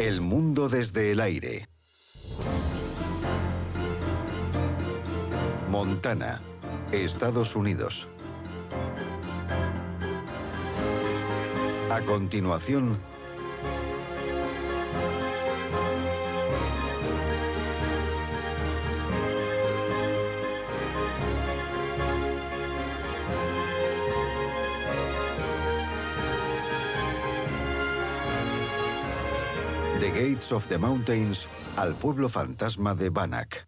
El mundo desde el aire. Montana, Estados Unidos. A continuación, The Gates of the Mountains, al pueblo fantasma de Bannack.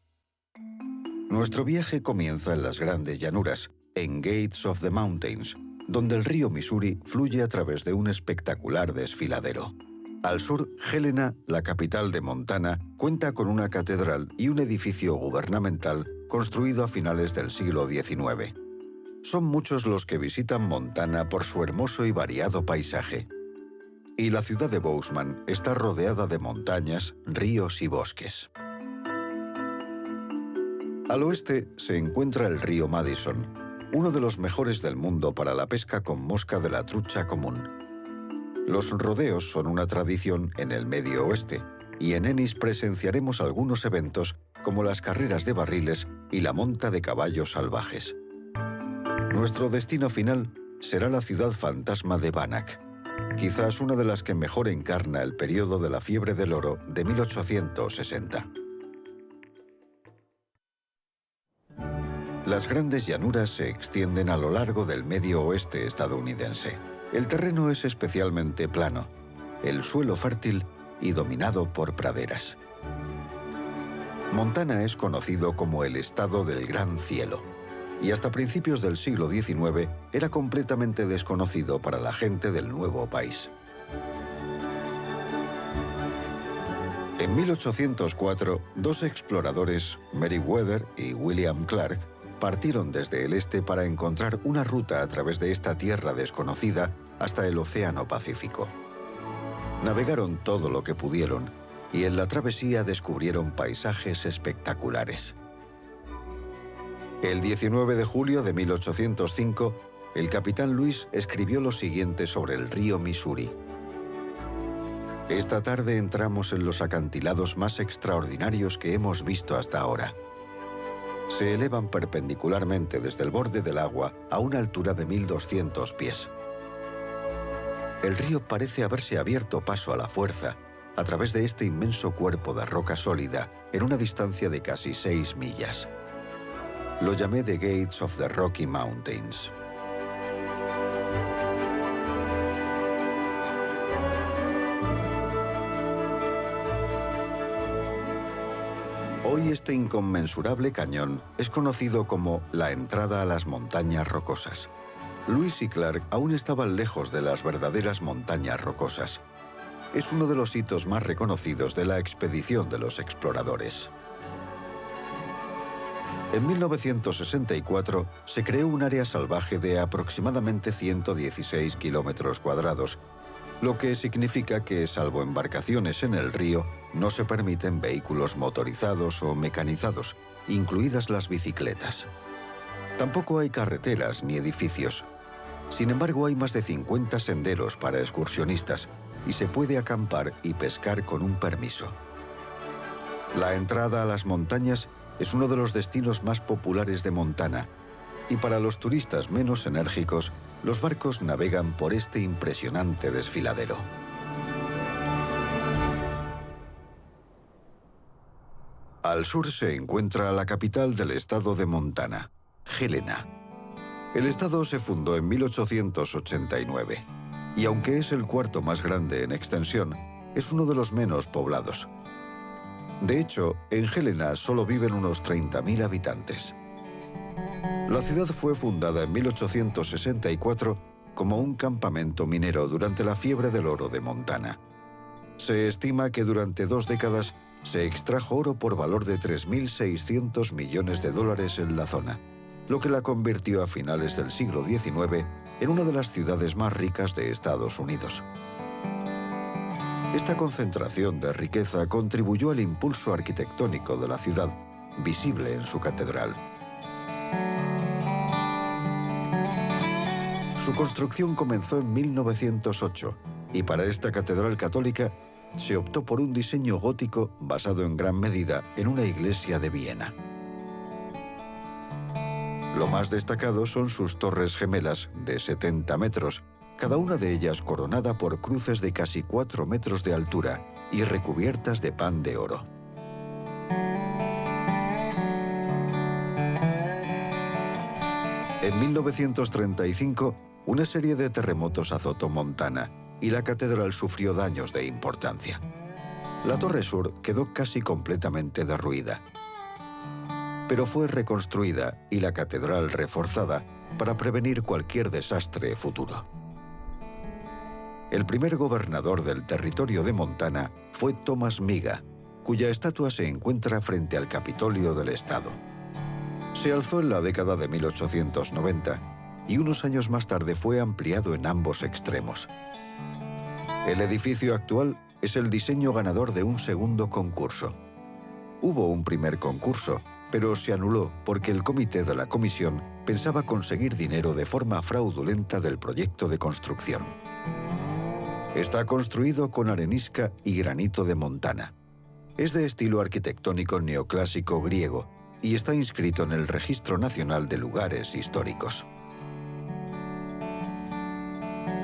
Nuestro viaje comienza en las grandes llanuras, en Gates of the Mountains, donde el río Missouri fluye a través de un espectacular desfiladero. Al sur, Helena, la capital de Montana, cuenta con una catedral y un edificio gubernamental construido a finales del siglo XIX. Son muchos los que visitan Montana por su hermoso y variado paisaje. Y la ciudad de Bozeman está rodeada de montañas, ríos y bosques. Al oeste se encuentra el río Madison, uno de los mejores del mundo para la pesca con mosca de la trucha común. Los rodeos son una tradición en el Medio Oeste, y en Ennis presenciaremos algunos eventos como las carreras de barriles y la monta de caballos salvajes. Nuestro destino final será la ciudad fantasma de Bannack, quizás una de las que mejor encarna el periodo de la fiebre del oro de 1860. Las grandes llanuras se extienden a lo largo del medio oeste estadounidense. El terreno es especialmente plano, el suelo fértil y dominado por praderas. Montana es conocido como el estado del gran cielo, y hasta principios del siglo XIX era completamente desconocido para la gente del nuevo país. En 1804, dos exploradores, Meriwether y William Clark, partieron desde el este para encontrar una ruta a través de esta tierra desconocida hasta el Océano Pacífico. Navegaron todo lo que pudieron y en la travesía descubrieron paisajes espectaculares. El 19 de julio de 1805, el capitán Lewis escribió lo siguiente sobre el río Missouri. Esta tarde entramos en los acantilados más extraordinarios que hemos visto hasta ahora. Se elevan perpendicularmente desde el borde del agua a una altura de 1200 pies. El río parece haberse abierto paso a la fuerza a través de este inmenso cuerpo de roca sólida en una distancia de casi 6 millas. Lo llamé The Gates of the Rocky Mountains. Hoy este inconmensurable cañón es conocido como la entrada a las montañas rocosas. Lewis y Clark aún estaban lejos de las verdaderas montañas rocosas. Es uno de los hitos más reconocidos de la expedición de los exploradores. En 1964 se creó un área salvaje de aproximadamente 116 kilómetros cuadrados, lo que significa que, salvo embarcaciones en el río, no se permiten vehículos motorizados o mecanizados, incluidas las bicicletas. Tampoco hay carreteras ni edificios. Sin embargo, hay más de 50 senderos para excursionistas y se puede acampar y pescar con un permiso. La entrada a las montañas es uno de los destinos más populares de Montana, y para los turistas menos enérgicos, los barcos navegan por este impresionante desfiladero. Al sur se encuentra la capital del estado de Montana, Helena. El estado se fundó en 1889, y aunque es el cuarto más grande en extensión, es uno de los menos poblados. De hecho, en Helena solo viven unos 30.000 habitantes. La ciudad fue fundada en 1864 como un campamento minero durante la fiebre del oro de Montana. Se estima que durante 2 décadas se extrajo oro por valor de $3.600 millones en la zona, lo que la convirtió a finales del siglo XIX en una de las ciudades más ricas de Estados Unidos. Esta concentración de riqueza contribuyó al impulso arquitectónico de la ciudad, visible en su catedral. Su construcción comenzó en 1908 y para esta catedral católica se optó por un diseño gótico basado en gran medida en una iglesia de Viena. Lo más destacado son sus torres gemelas de 70 metros, cada una de ellas coronada por cruces de casi 4 metros de altura y recubiertas de pan de oro. En 1935, una serie de terremotos azotó Montana y la catedral sufrió daños de importancia. La torre sur quedó casi completamente derruida, pero fue reconstruida y la catedral reforzada para prevenir cualquier desastre futuro. El primer gobernador del territorio de Montana fue Thomas Miga, cuya estatua se encuentra frente al Capitolio del Estado. Se alzó en la década de 1890 y unos años más tarde fue ampliado en ambos extremos. El edificio actual es el diseño ganador de un segundo concurso. Hubo un primer concurso, pero se anuló porque el comité de la comisión pensaba conseguir dinero de forma fraudulenta del proyecto de construcción. Está construido con arenisca y granito de Montana. Es de estilo arquitectónico neoclásico griego y está inscrito en el Registro Nacional de Lugares Históricos.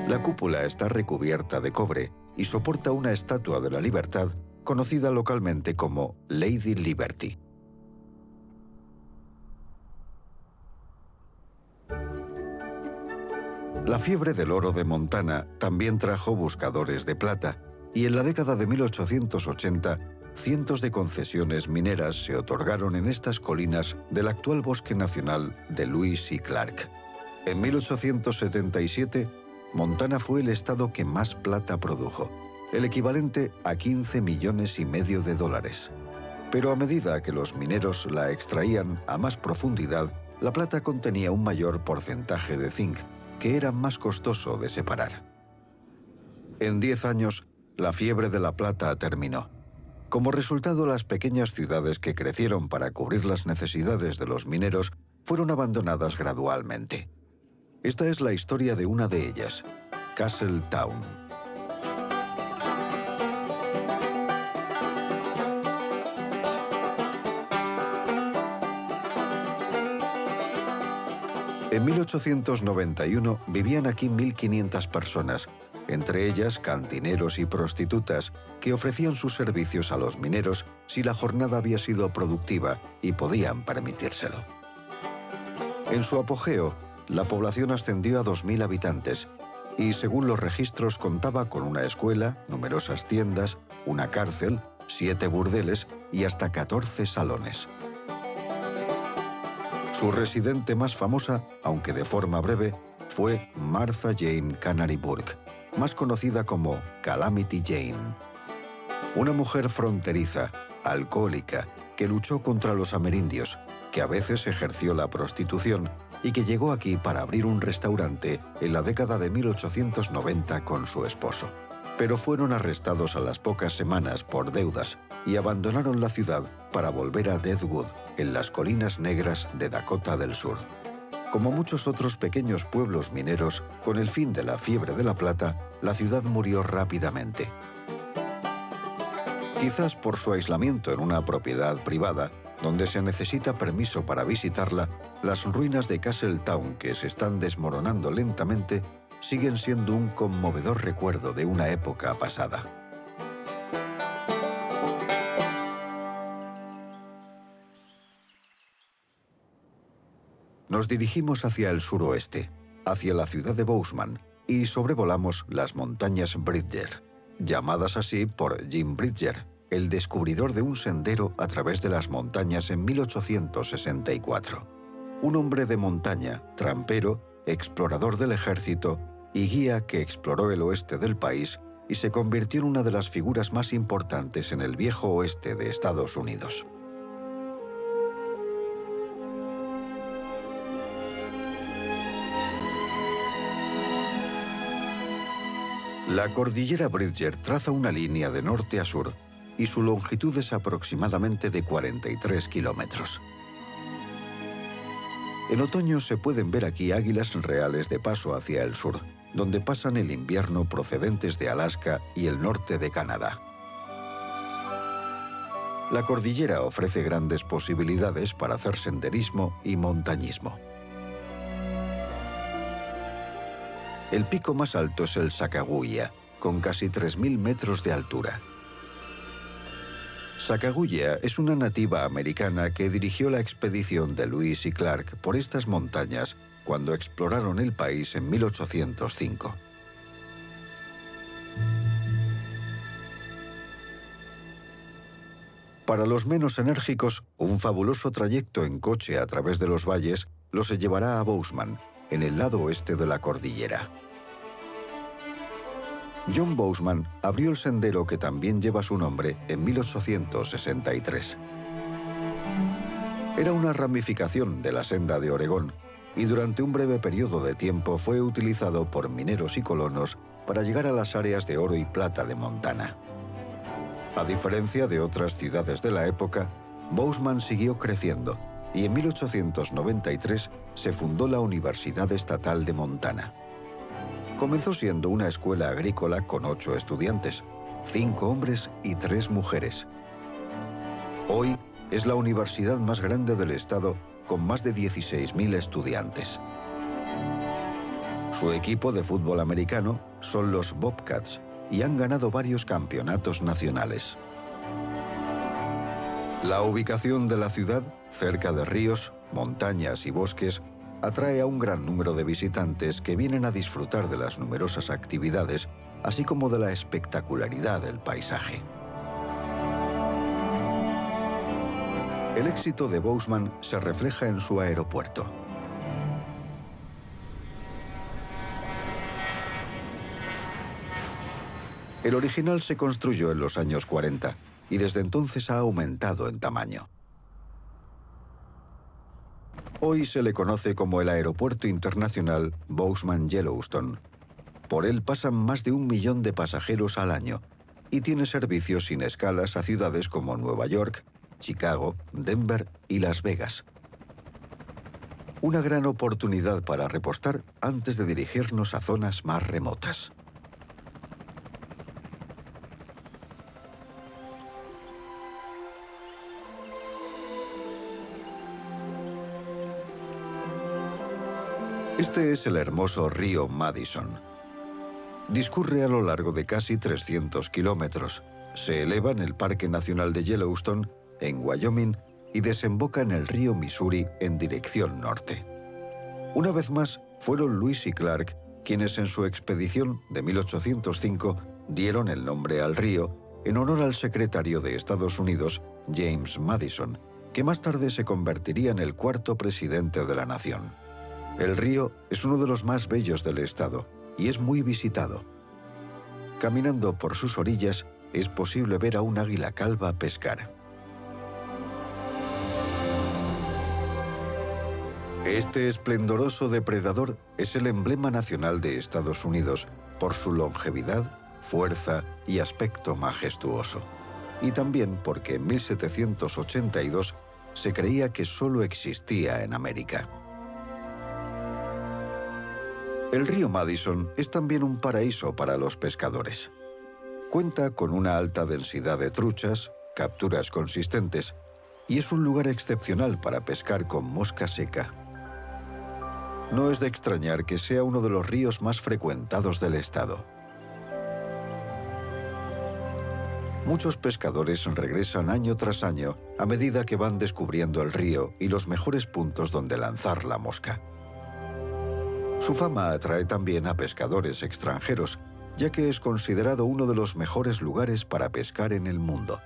La cúpula está recubierta de cobre y soporta una estatua de la libertad conocida localmente como Lady Liberty. La fiebre del oro de Montana también trajo buscadores de plata, y en la década de 1880, cientos de concesiones mineras se otorgaron en estas colinas del actual Bosque Nacional de Lewis y Clark. En 1877, Montana fue el estado que más plata produjo, el equivalente a 15,5 millones de dólares. Pero a medida que los mineros la extraían a más profundidad, la plata contenía un mayor porcentaje de zinc, que era más costoso de separar. En 10 años, la fiebre de la plata terminó. Como resultado, las pequeñas ciudades que crecieron para cubrir las necesidades de los mineros fueron abandonadas gradualmente. Esta es la historia de una de ellas, Castletown. En 1891 vivían aquí 1.500 personas, entre ellas cantineros y prostitutas, que ofrecían sus servicios a los mineros si la jornada había sido productiva y podían permitírselo. En su apogeo, la población ascendió a 2.000 habitantes y, según los registros, contaba con una escuela, numerosas tiendas, una cárcel, 7 burdeles y hasta 14 salones. Su residente más famosa, aunque de forma breve, fue Martha Jane Canary Burke, más conocida como Calamity Jane. Una mujer fronteriza, alcohólica, que luchó contra los amerindios, que a veces ejerció la prostitución y que llegó aquí para abrir un restaurante en la década de 1890 con su esposo. Pero fueron arrestados a las pocas semanas por deudas y abandonaron la ciudad para volver a Deadwood, en las colinas negras de Dakota del Sur. Como muchos otros pequeños pueblos mineros, con el fin de la fiebre de la plata, la ciudad murió rápidamente. Quizás por su aislamiento en una propiedad privada, donde se necesita permiso para visitarla, las ruinas de Castletown, que se están desmoronando lentamente, siguen siendo un conmovedor recuerdo de una época pasada. Nos dirigimos hacia el suroeste, hacia la ciudad de Bozeman, y sobrevolamos las montañas Bridger, llamadas así por Jim Bridger, el descubridor de un sendero a través de las montañas en 1864. Un hombre de montaña, trampero, explorador del ejército y guía que exploró el oeste del país y se convirtió en una de las figuras más importantes en el viejo oeste de Estados Unidos. La cordillera Bridger traza una línea de norte a sur y su longitud es aproximadamente de 43 kilómetros. En otoño se pueden ver aquí águilas reales de paso hacia el sur, donde pasan el invierno procedentes de Alaska y el norte de Canadá. La cordillera ofrece grandes posibilidades para hacer senderismo y montañismo. El pico más alto es el Sacagawea, con casi 3.000 metros de altura. Sacagawea es una nativa americana que dirigió la expedición de Lewis y Clark por estas montañas cuando exploraron el país en 1805. Para los menos enérgicos, un fabuloso trayecto en coche a través de los valles los llevará a Bozeman, en el lado oeste de la cordillera. John Bozeman abrió el sendero que también lleva su nombre en 1863. Era una ramificación de la senda de Oregón y durante un breve periodo de tiempo fue utilizado por mineros y colonos para llegar a las áreas de oro y plata de Montana. A diferencia de otras ciudades de la época, Bozeman siguió creciendo y en 1893 se fundó la Universidad Estatal de Montana. Comenzó siendo una escuela agrícola con 8 estudiantes, 5 hombres y 3 mujeres. Hoy es la universidad más grande del estado con más de 16.000 estudiantes. Su equipo de fútbol americano son los Bobcats y han ganado varios campeonatos nacionales. La ubicación de la ciudad, cerca de ríos, montañas y bosques, atrae a un gran número de visitantes que vienen a disfrutar de las numerosas actividades, así como de la espectacularidad del paisaje. El éxito de Bozeman se refleja en su aeropuerto. El original se construyó en los años 40 y desde entonces ha aumentado en tamaño. Hoy se le conoce como el Aeropuerto Internacional Bozeman-Yellowstone. Por él pasan más de 1 millón de pasajeros al año y tiene servicios sin escalas a ciudades como Nueva York, Chicago, Denver y Las Vegas. Una gran oportunidad para repostar antes de dirigirnos a zonas más remotas. Este es el hermoso río Madison. Discurre a lo largo de casi 300 kilómetros. Se eleva en el Parque Nacional de Yellowstone, en Wyoming, y desemboca en el río Missouri en dirección norte. Una vez más, fueron Lewis y Clark quienes en su expedición de 1805 dieron el nombre al río en honor al secretario de Estados Unidos, James Madison, que más tarde se convertiría en el 4º presidente de la nación. El río es uno de los más bellos del estado y es muy visitado. Caminando por sus orillas es posible ver a un águila calva pescar. Este esplendoroso depredador es el emblema nacional de Estados Unidos por su longevidad, fuerza y aspecto majestuoso. Y también porque en 1782 se creía que solo existía en América. El río Madison es también un paraíso para los pescadores. Cuenta con una alta densidad de truchas, capturas consistentes, y es un lugar excepcional para pescar con mosca seca. No es de extrañar que sea uno de los ríos más frecuentados del estado. Muchos pescadores regresan año tras año a medida que van descubriendo el río y los mejores puntos donde lanzar la mosca. Su fama atrae también a pescadores extranjeros, ya que es considerado uno de los mejores lugares para pescar en el mundo.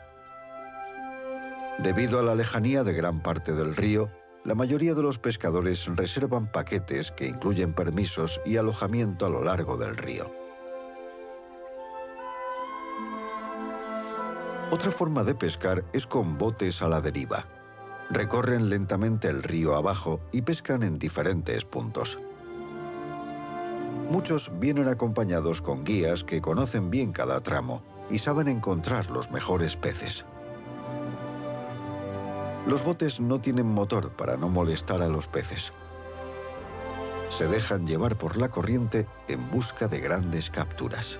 Debido a la lejanía de gran parte del río, la mayoría de los pescadores reservan paquetes que incluyen permisos y alojamiento a lo largo del río. Otra forma de pescar es con botes a la deriva. Recorren lentamente el río abajo y pescan en diferentes puntos. Muchos vienen acompañados con guías que conocen bien cada tramo y saben encontrar los mejores peces. Los botes no tienen motor para no molestar a los peces. Se dejan llevar por la corriente en busca de grandes capturas.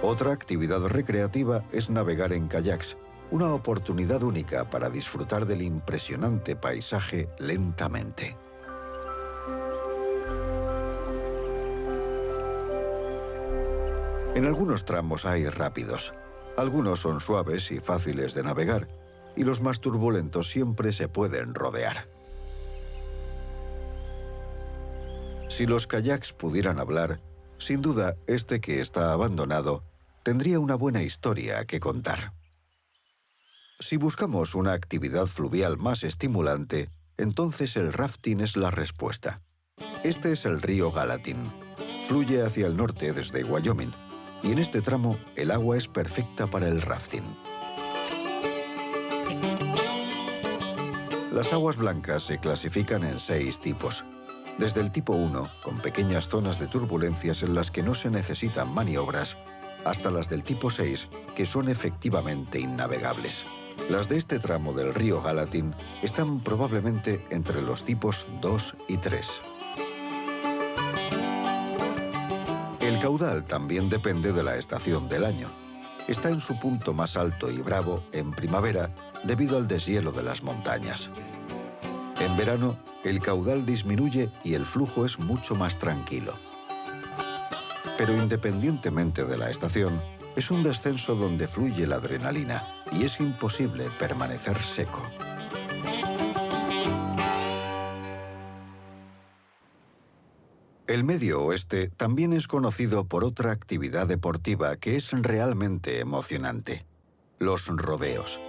Otra actividad recreativa es navegar en kayaks, una oportunidad única para disfrutar del impresionante paisaje lentamente. En algunos tramos hay rápidos. Algunos son suaves y fáciles de navegar, y los más turbulentos siempre se pueden rodear. Si los kayaks pudieran hablar, sin duda este que está abandonado tendría una buena historia que contar. Si buscamos una actividad fluvial más estimulante, entonces el rafting es la respuesta. Este es el río Gallatin. Fluye hacia el norte desde Wyoming, y en este tramo el agua es perfecta para el rafting. Las aguas blancas se clasifican en 6 tipos. Desde el tipo 1, con pequeñas zonas de turbulencias en las que no se necesitan maniobras, hasta las del tipo 6, que son efectivamente innavegables. Las de este tramo del río Gallatin están probablemente entre los tipos 2 y 3. El caudal también depende de la estación del año. Está en su punto más alto y bravo en primavera debido al deshielo de las montañas. En verano, el caudal disminuye y el flujo es mucho más tranquilo. Pero independientemente de la estación, es un descenso donde fluye la adrenalina y es imposible permanecer seco. El Medio Oeste también es conocido por otra actividad deportiva que es realmente emocionante: los rodeos.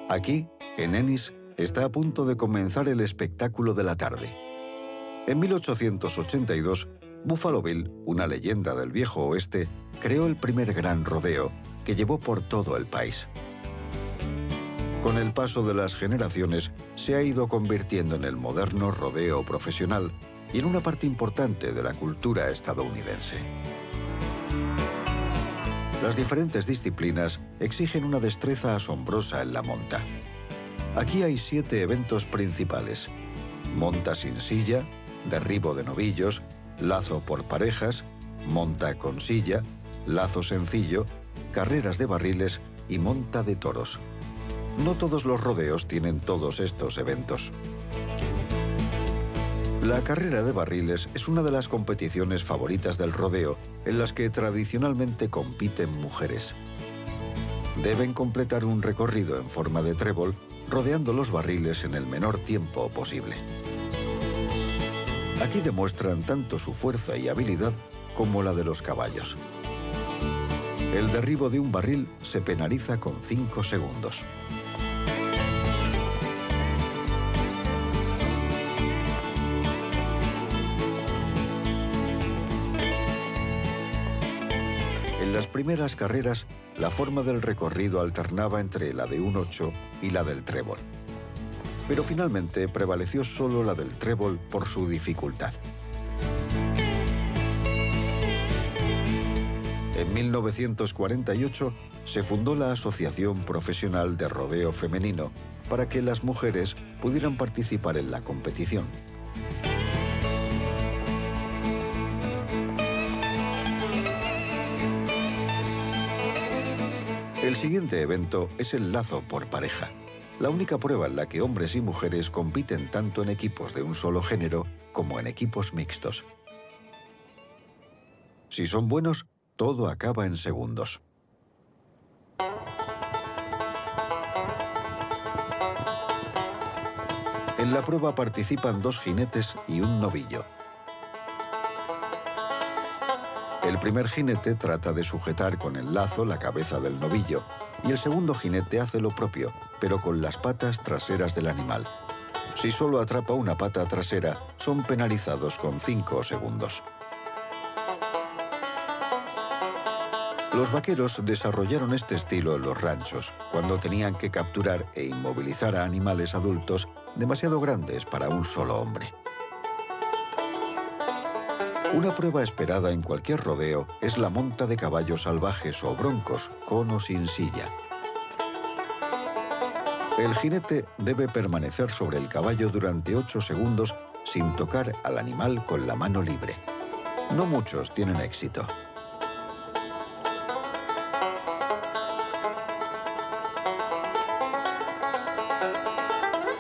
Aquí, en Ennis, está a punto de comenzar el espectáculo de la tarde. En 1882, Buffalo Bill, una leyenda del viejo oeste, creó el primer gran rodeo que llevó por todo el país. Con el paso de las generaciones, se ha ido convirtiendo en el moderno rodeo profesional y en una parte importante de la cultura estadounidense. Las diferentes disciplinas exigen una destreza asombrosa en la monta. Aquí hay 7 eventos principales: monta sin silla, derribo de novillos, lazo por parejas, monta con silla, lazo sencillo, carreras de barriles y monta de toros. No todos los rodeos tienen todos estos eventos. La carrera de barriles es una de las competiciones favoritas del rodeo, en las que tradicionalmente compiten mujeres. Deben completar un recorrido en forma de trébol, rodeando los barriles en el menor tiempo posible. Aquí demuestran tanto su fuerza y habilidad como la de los caballos. El derribo de un barril se penaliza con 5 segundos. En las primeras carreras, la forma del recorrido alternaba entre la de un 8 y la del trébol. Pero finalmente prevaleció solo la del trébol por su dificultad. En 1948 se fundó la Asociación Profesional de Rodeo Femenino para que las mujeres pudieran participar en la competición. El siguiente evento es el lazo por pareja, la única prueba en la que hombres y mujeres compiten tanto en equipos de un solo género como en equipos mixtos. Si son buenos, todo acaba en segundos. En la prueba participan 2 jinetes y un novillo. El primer jinete trata de sujetar con el lazo la cabeza del novillo y el segundo jinete hace lo propio, pero con las patas traseras del animal. Si solo atrapa una pata trasera, son penalizados con 5 segundos. Los vaqueros desarrollaron este estilo en los ranchos, cuando tenían que capturar e inmovilizar a animales adultos demasiado grandes para un solo hombre. Una prueba esperada en cualquier rodeo es la monta de caballos salvajes o broncos, con o sin silla. El jinete debe permanecer sobre el caballo durante 8 segundos sin tocar al animal con la mano libre. No muchos tienen éxito.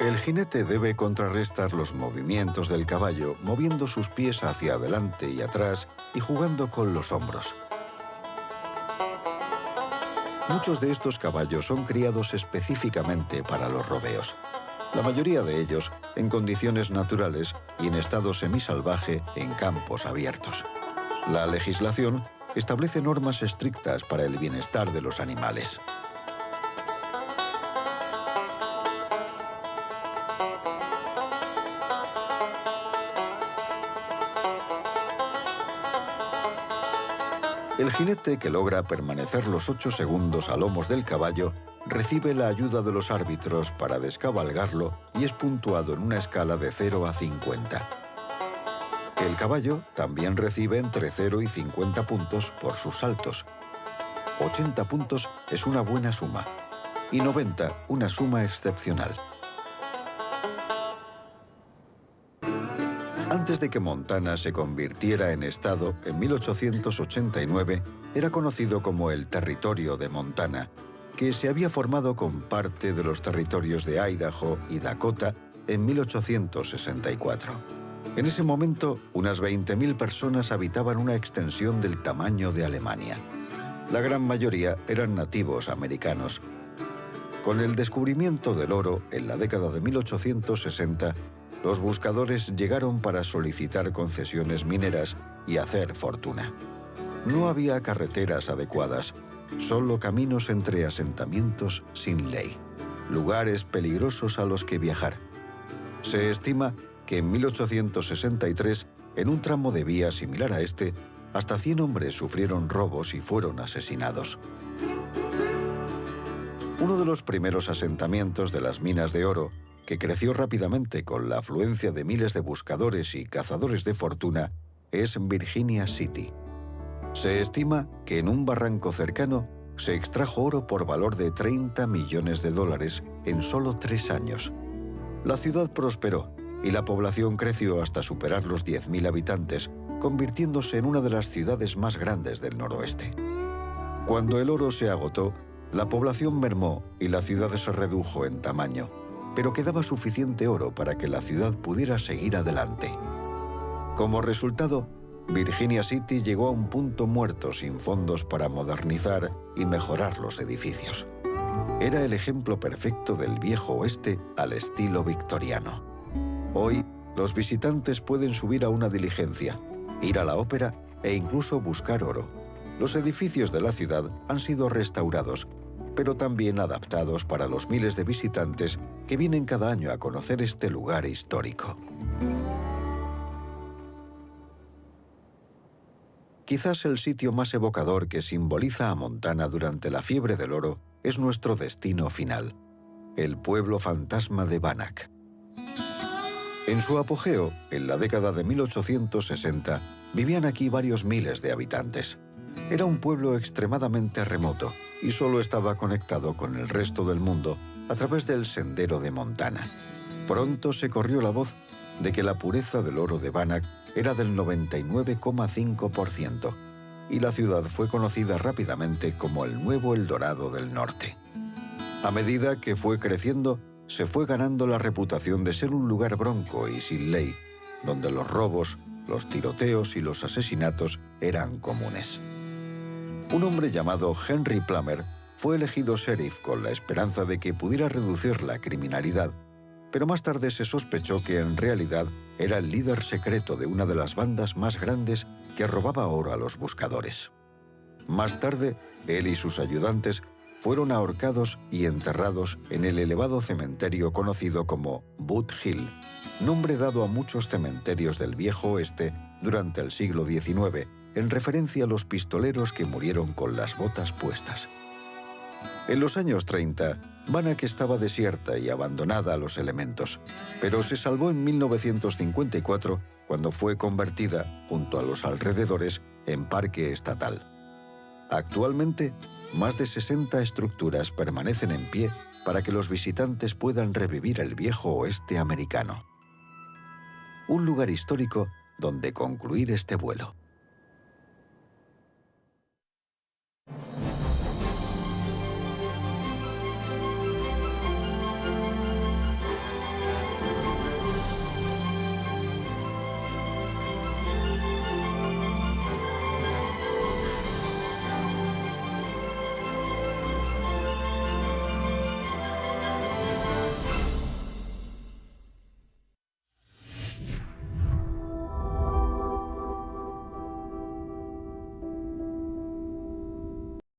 El jinete debe contrarrestar los movimientos del caballo, moviendo sus pies hacia adelante y atrás y jugando con los hombros. Muchos de estos caballos son criados específicamente para los rodeos. La mayoría de ellos en condiciones naturales y en estado semisalvaje en campos abiertos. La legislación establece normas estrictas para el bienestar de los animales. El jinete que logra permanecer los 8 segundos a lomos del caballo recibe la ayuda de los árbitros para descabalgarlo y es puntuado en una escala de 0 a 50. El caballo también recibe entre 0 y 50 puntos por sus saltos. 80 puntos es una buena suma y 90 una suma excepcional. Antes de que Montana se convirtiera en estado, en 1889, era conocido como el Territorio de Montana, que se había formado con parte de los territorios de Idaho y Dakota en 1864. En ese momento, unas 20.000 personas habitaban una extensión del tamaño de Alemania. La gran mayoría eran nativos americanos. Con el descubrimiento del oro en la década de 1860, los buscadores llegaron para solicitar concesiones mineras y hacer fortuna. No había carreteras adecuadas, solo caminos entre asentamientos sin ley, lugares peligrosos a los que viajar. Se estima que en 1863, en un tramo de vía similar a este, hasta 100 hombres sufrieron robos y fueron asesinados. Uno de los primeros asentamientos de las minas de oro, que creció rápidamente con la afluencia de miles de buscadores y cazadores de fortuna, es Virginia City. Se estima que en un barranco cercano se extrajo oro por valor de $30 millones en solo 3 años. La ciudad prosperó y la población creció hasta superar los 10.000 habitantes, convirtiéndose en una de las ciudades más grandes del noroeste. Cuando el oro se agotó, la población mermó y la ciudad se redujo en tamaño, pero quedaba suficiente oro para que la ciudad pudiera seguir adelante. Como resultado, Virginia City llegó a un punto muerto sin fondos para modernizar y mejorar los edificios. Era el ejemplo perfecto del viejo oeste al estilo victoriano. Hoy, los visitantes pueden subir a una diligencia, ir a la ópera e incluso buscar oro. Los edificios de la ciudad han sido restaurados, pero también adaptados para los miles de visitantes que vienen cada año a conocer este lugar histórico. Quizás el sitio más evocador que simboliza a Montana durante la fiebre del oro es nuestro destino final, el pueblo fantasma de Bannack. En su apogeo, en la década de 1860, vivían aquí varios miles de habitantes. Era un pueblo extremadamente remoto y solo estaba conectado con el resto del mundo a través del sendero de Montana. Pronto se corrió la voz de que la pureza del oro de Bannack era del 99,5% y la ciudad fue conocida rápidamente como el nuevo El Dorado del Norte. A medida que fue creciendo, se fue ganando la reputación de ser un lugar bronco y sin ley, donde los robos, los tiroteos y los asesinatos eran comunes. Un hombre llamado Henry Plummer fue elegido sheriff con la esperanza de que pudiera reducir la criminalidad, pero más tarde se sospechó que en realidad era el líder secreto de una de las bandas más grandes que robaba oro a los buscadores. Más tarde, él y sus ayudantes fueron ahorcados y enterrados en el elevado cementerio conocido como Boot Hill, nombre dado a muchos cementerios del viejo oeste durante el siglo XIX, en referencia a los pistoleros que murieron con las botas puestas. En los años 30, Bannack estaba desierta y abandonada a los elementos, pero se salvó en 1954 cuando fue convertida, junto a los alrededores, en parque estatal. Actualmente, más de 60 estructuras permanecen en pie para que los visitantes puedan revivir el viejo oeste americano. Un lugar histórico donde concluir este vuelo.